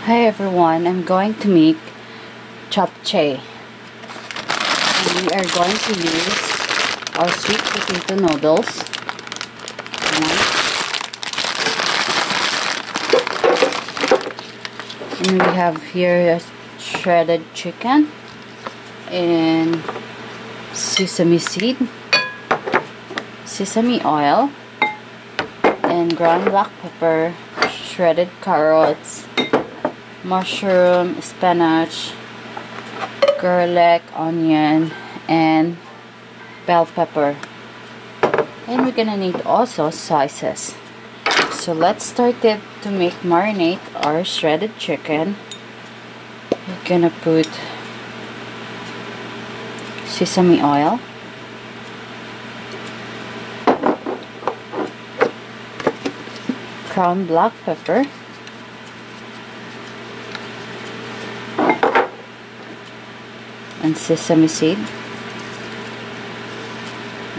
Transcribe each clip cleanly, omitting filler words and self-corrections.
Hi everyone, I'm going to make Shap Jae. And we are going to use our sweet potato noodles. And we have here shredded chicken and sesame seed, sesame oil, and ground black pepper, shredded carrots, mushroom, spinach, garlic, onion, and bell pepper. And we're gonna need also sauces. So let's start it to make marinate our shredded chicken. We're gonna put sesame oil, ground black pepper, and sesame seed.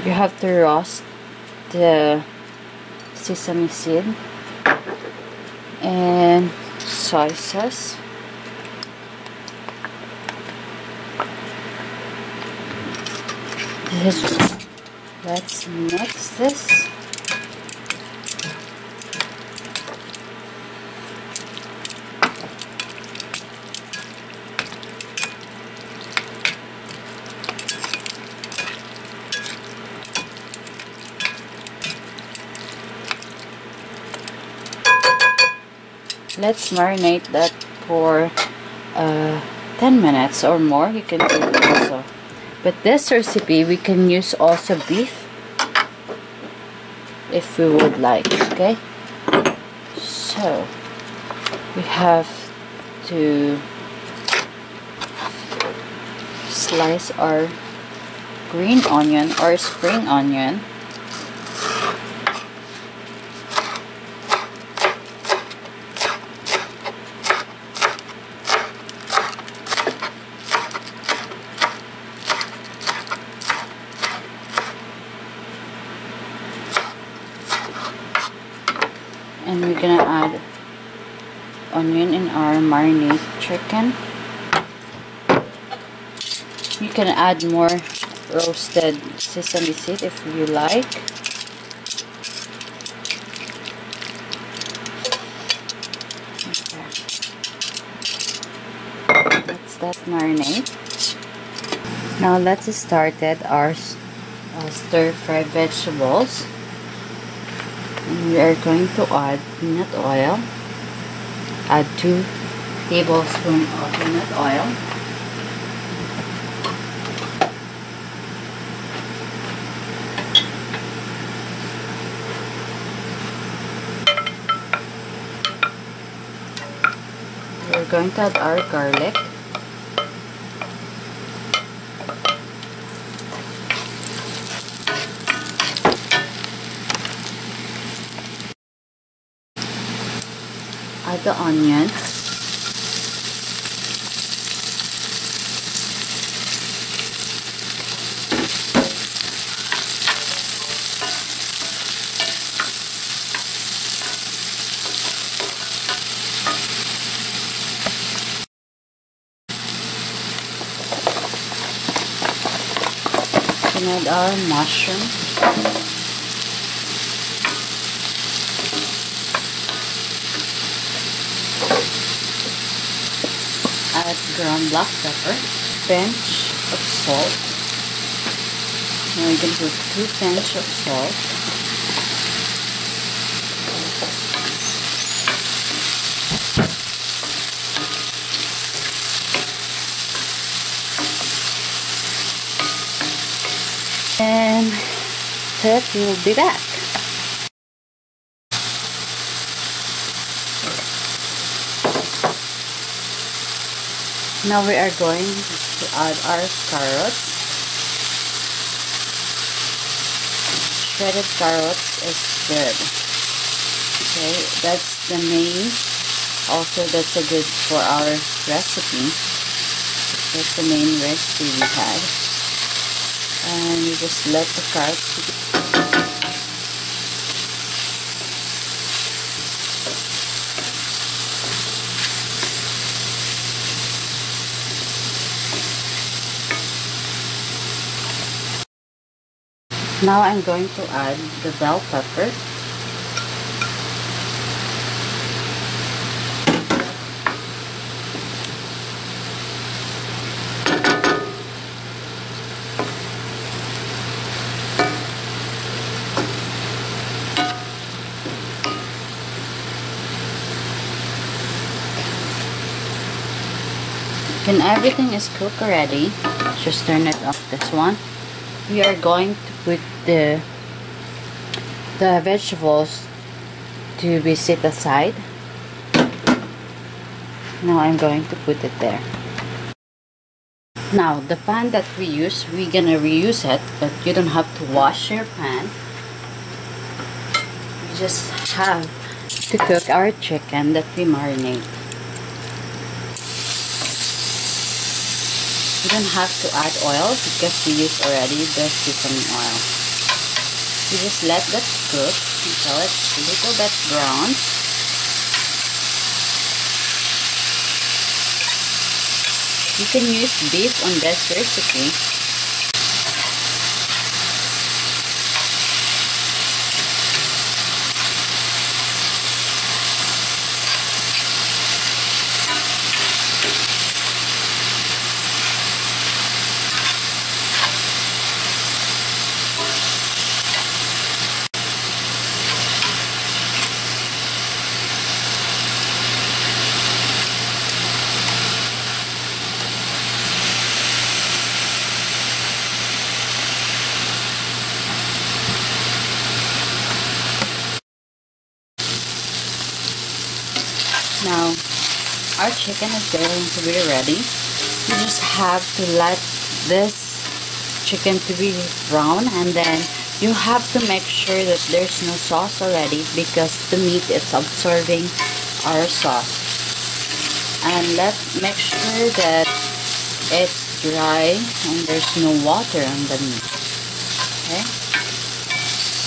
You have to roast the sesame seed and soy sauce. Let's mix this. Let's marinate that for 10 minutes or more. You can do it also. But this recipe, we can use also beef if we would like, okay? So, we have to slice our green onion or spring onion. And we're gonna add onion in our marinade chicken. You can add more roasted sesame seed if you like. Okay. That's that marinade. Now let's start our stir-fry vegetables. And we are going to add peanut oil. Add 2 tablespoons of peanut oil. We're going to add our garlic. Add the onion. And add our mushroom. Add ground black pepper, pinch of salt. Now we're going to put 2 pinch of salt. And that's it, we'll be back. Now we are going to add our carrots. Shredded carrots is good. Okay, that's the main. Also, that's a good for our recipe. That's the main recipe we had. And you just let the carrots. Now I'm going to add the bell pepper. When everything is cooked already, just turn it off this one. We are going to put the vegetables to be set aside. Now I'm going to put it there. Now the pan that we use, we're gonna reuse it, but you don't have to wash your pan. We just have to cook our chicken that we marinate. You don't have to add oil because we used already the sesame oil. You just let that cook until it's a little bit brown. You can use beef on this recipe. Now, our chicken is going to be ready. You just have to let this chicken to be brown, and then you have to make sure that there's no sauce already because the meat is absorbing our sauce. And make sure that it's dry and there's no water on the meat. Okay?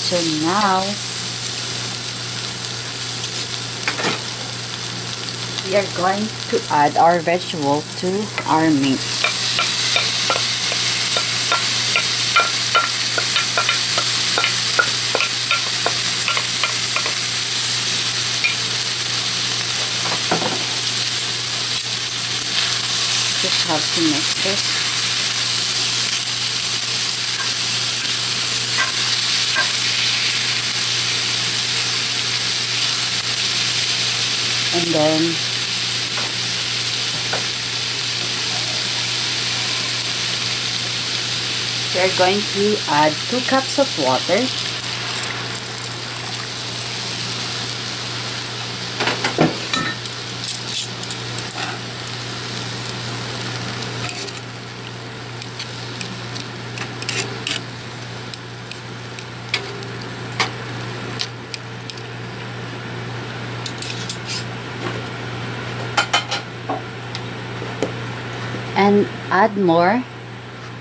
So now we are going to add our vegetable to our meat. Just have to mix this. And then we are going to add 2 cups of water. And add more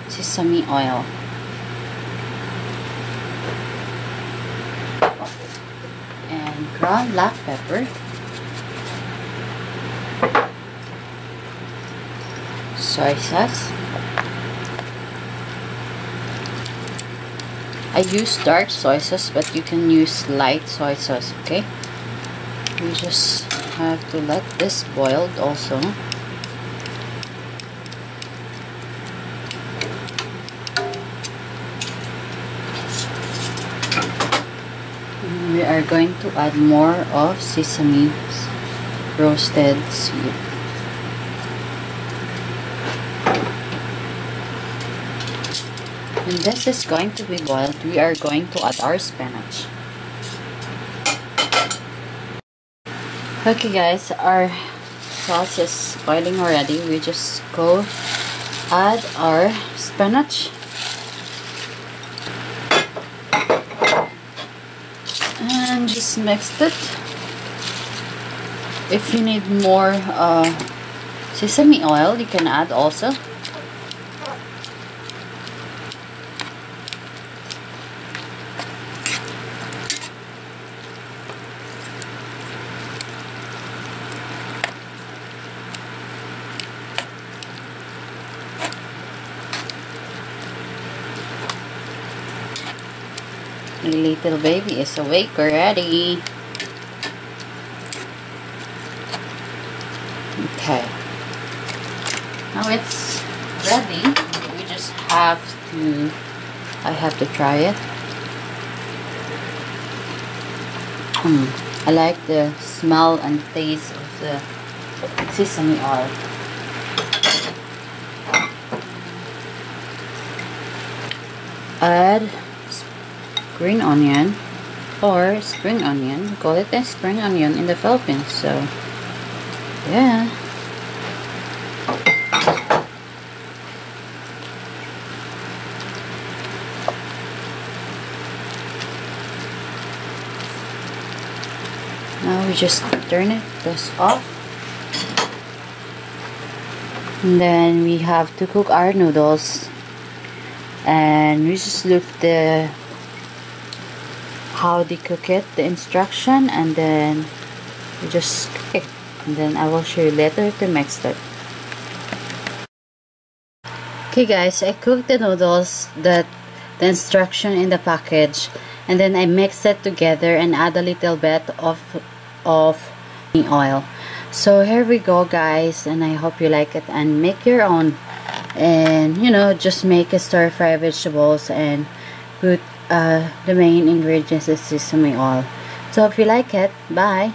sesame oil. And ground black pepper. Soy sauce. I use dark soy sauce, but you can use light soy sauce, okay? We just have to let this boil also. We are going to add more of sesame roasted seed. When this is going to be boiled, we are going to add our spinach. Okay guys, our sauce is boiling already. We just go add our spinach. And just mix it. If you need more sesame oil, you can add also. My little baby is awake already. Okay. Now it's ready. We just have to, I have to try it. I like the smell and taste of the sesame oil. Add green onion or spring onion. We call it a spring onion in the Philippines. So yeah. Now we just turn this off. And then we have to cook our noodles. And we just look the how they cook it, the instruction, and then we just cook it. And then I will show you later the next step. Okay guys, I cooked the noodles, the instruction in the package, and then I mix it together and add a little bit of oil. So here we go guys, and I hope you like it and make your own. And you know, just make a stir fry vegetables and put the main ingredients is sesame oil. So if you like it, bye.